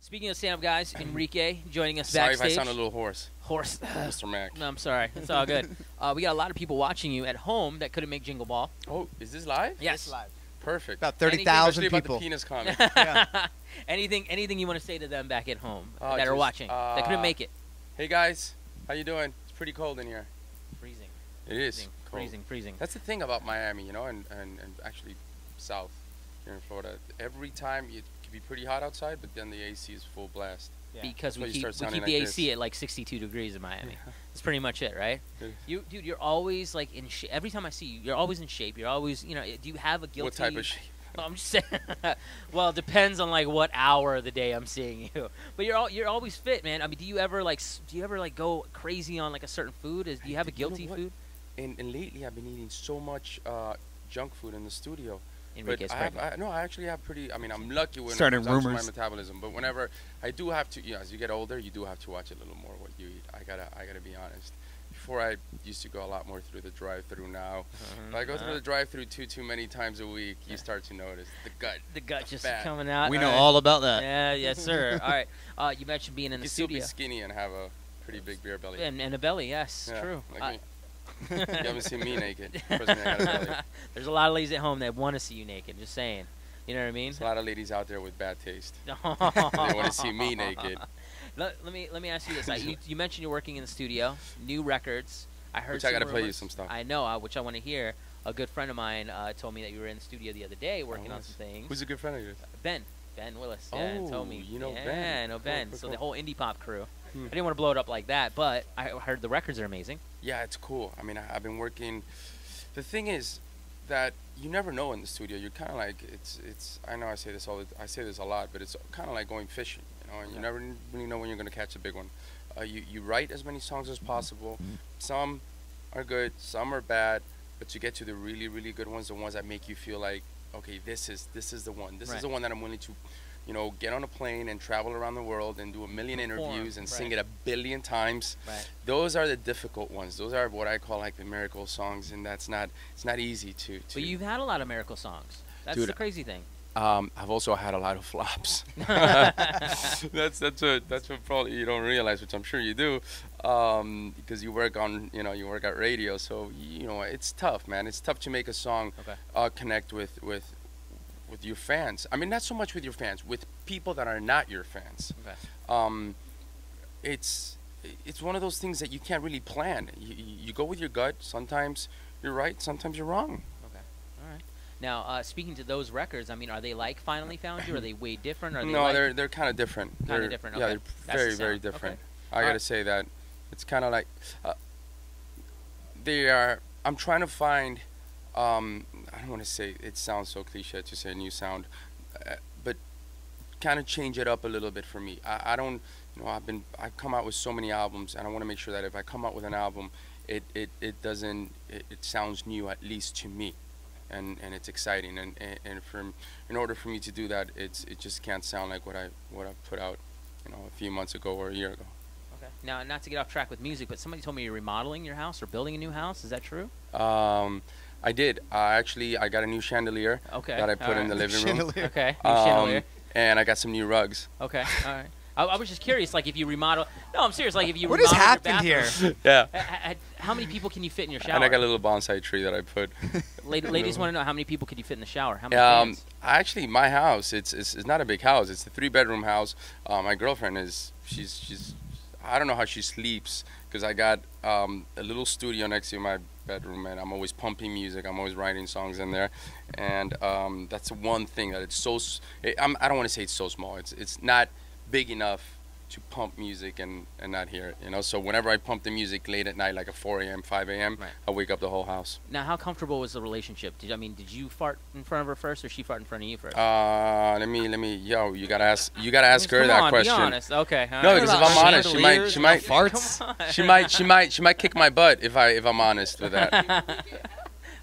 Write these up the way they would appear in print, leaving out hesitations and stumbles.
Speaking of stand-up guys, Enrique joining us Sorry backstage. if I sound a little hoarse. Hoarse. Mr. Mac. No, I'm sorry. It's all good. We got a lot of people watching you at home that couldn't make Jingle Ball. Oh, is this live? Yes. It's live. Perfect. About 30,000 Especially people. about the penis comment. Yeah. Anything you want to say to them back at home that are just, watching that couldn't make it? Hey guys, how you doing? It's pretty cold in here. Freezing. It is cold. Freezing. That's the thing about Miami, you know, and actually South here in Florida. Every time it can be pretty hot outside, but then the AC is full blast. Yeah. Because we That's why you keep start sounding the like AC at like 62 degrees in Miami. That's pretty much it, right? Yeah. Dude, you're always like in shape. Every time I see you, you're always in shape. You're always, do you have a guilty? What type of shape? I'm just saying. Well, it depends on like what hour of the day I'm seeing you. But you're always fit, man. I mean, do you ever go crazy on like a certain food? Do you have a guilty food? And lately I've been eating so much junk food in the studio. Enrique's I actually have pretty. I mean, I'm lucky when Starting it comes to my rumors. metabolism. But whenever I do have to, as you get older, you do have to watch a little more what you eat. I gotta be honest. Before I used to go a lot more through the drive-through. Now, if I go through the drive-through too many times a week, you start to notice the gut. The gut just fat. coming out. We know all about that. Yeah, yes, sir. All right. You mentioned being in You the can still studio. be skinny and have a pretty big beer belly. And a belly, yes, Yeah, true. like me. You haven't seen me naked. Trust me, I got a belly. There's a lot of ladies at home that want to see you naked. Just saying. You know what I mean? There's a lot of ladies out there with bad taste. They want to see me naked. Let me ask you this. You mentioned you're working in the studio, new records. I heard. Which I got to play you some stuff. I know, which I want to hear. A good friend of mine told me that you were in the studio the other day working on some things. Who's a good friend of yours? Ben Willis. Yeah, told me. You know yeah, Ben. Yeah, I know Ben. Cool. So the whole indie pop crew. I didn't want to blow it up like that, but I heard the records are amazing. Yeah, it's cool. I mean, I've been working. The thing is that you never know in the studio. You're kind of like it's. I know I say this a lot, but it's kind of like going fishing, and you never really know when you're going to catch a big one. You write as many songs as possible. Some are good, some are bad, but you get to the really, really good ones, the ones that make you feel like, okay, this is the one. This is the one that I'm willing to, get on a plane and travel around the world and do a million interviews and sing it 1 billion times. Right. Those are the difficult ones. Those are what I call like the miracle songs, and it's not easy to. But you've had a lot of miracle songs. That's Dude, the crazy thing. I've also had a lot of flops. that's what probably you don't realize, which I'm sure you do, because you work on you work at radio, so it's tough, man. It's tough to make a song connect with your fans. I mean, not so much with your fans, with people that are not your fans. Okay. It's one of those things that you can't really plan. You go with your gut. Sometimes you're right, sometimes you're wrong. Now, speaking to those records, I mean, are they like Finally Found You? Are they way different? Are they No, they're kind of different. Kind of different. Okay. Yeah, they're That's very, the very sound. different. Okay. I gotta say that it's kind of like they are. I'm trying to find. I don't want to say it sounds so cliche to say a new sound, but kind of change it up a little bit for me. I don't. I've come out with so many albums, and I want to make sure that if I come out with an album, it sounds new, at least to me. And it's exciting, and in order for me to do that, it just can't sound like what I put out, a few months ago or a year ago. Okay. Now, not to get off track with music, but somebody told me you're remodeling your house or building a new house. Is that true? I did. Actually, I got a new chandelier that I put in the living room. Okay. New chandelier. And I got some new rugs. Okay. All right. I was just curious, like if you remodel. No, I'm serious. Like if you What remodel has happened your here? bathroom, Yeah. How many people can you fit in your shower? And I got a little bonsai tree that I put. Ladies want to know how many people could you fit in the shower? How many fans? Actually, my house, it's not a big house. It's a 3-bedroom house. My girlfriend she's I don't know how she sleeps, because I got a little studio next to my bedroom, and I'm always pumping music. I'm always writing songs in there, and that's one thing that it's so. I don't want to say it's so small. It's not big enough to pump music and not hear it, So whenever I pump the music late at night, like at 4 a.m., 5 a.m., I wake up the whole house. Now, how comfortable was the relationship? Did you fart in front of her first, or she fart in front of you first? Let me, you gotta ask her that question. Be honest. Okay. No, because if I'm honest, she might farts. She might kick my butt if I'm honest with that.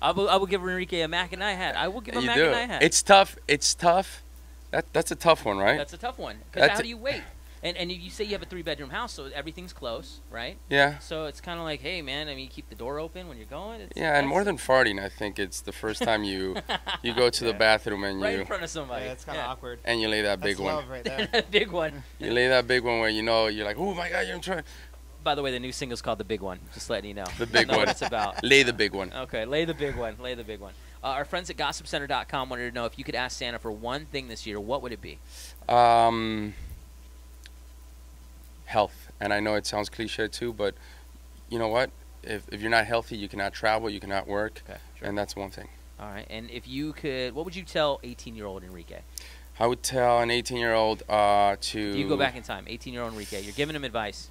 I will give Enrique a Mac and I hat. I will give him a Mac and I hat. It's tough. That's a tough one, right? That's a tough one. Because how do you wait? And you say you have a 3-bedroom house, so everything's close, right? Yeah. So it's kind of like, hey, man, I mean, you keep the door open when you're going. Yeah, and more than farting, I think it's the first time you go to the bathroom and right in front of somebody. Yeah, it's kind of awkward. and you lay that big That's one. love right there. That big one. You lay that big one where you know you're like, oh my God, you're trying. By the way, the new single's called The Big One. Just letting you know. The big Know one. what it's about. Lay the big one. Okay, lay the big one. Lay the big one. Our friends at GossipCenter.com wanted to know if you could ask Santa for one thing this year, what would it be? Health. And I know it sounds cliche too, but you know what? If you're not healthy, you cannot travel, you cannot work, Okay, sure. and that's one thing. All right, and if you could, what would you tell 18-year-old Enrique? I would tell an 18-year-old to. You go back in time, 18-year-old Enrique. You're giving him advice.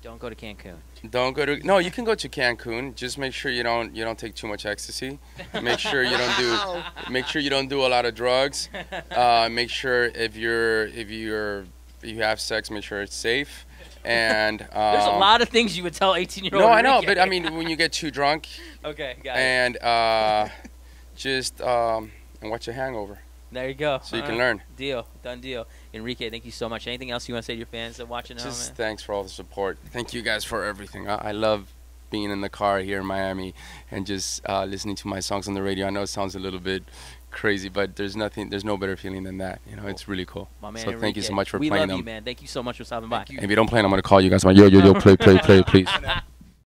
Don't go to Cancun. Don't go to. No, you can go to Cancun. Just make sure you don't take too much ecstasy. Make sure you don't do. Make sure you don't do a lot of drugs. Make sure if you have sex, make sure it's safe. And There's a lot of things you would tell 18-year-old. No, I know, Enrique. but I mean, when you get too drunk, Okay, got it. and just and watch a hangover, There you go. so you All can right. learn. Deal. Done deal. Enrique, thank you so much. Anything else you want to say to your fans that watching at home, Just man? thanks for all the support. Thank you guys for everything. I love being in the car here in Miami and just listening to my songs on the radio. I know it sounds a little bit crazy, but there's no better feeling than that. You know, it's really cool. My man So thank you Enrique. so much for we love playing you, them. Man. Thank you so much for stopping by. If you don't play, I'm gonna call you guys. I'm like, yo, play, please.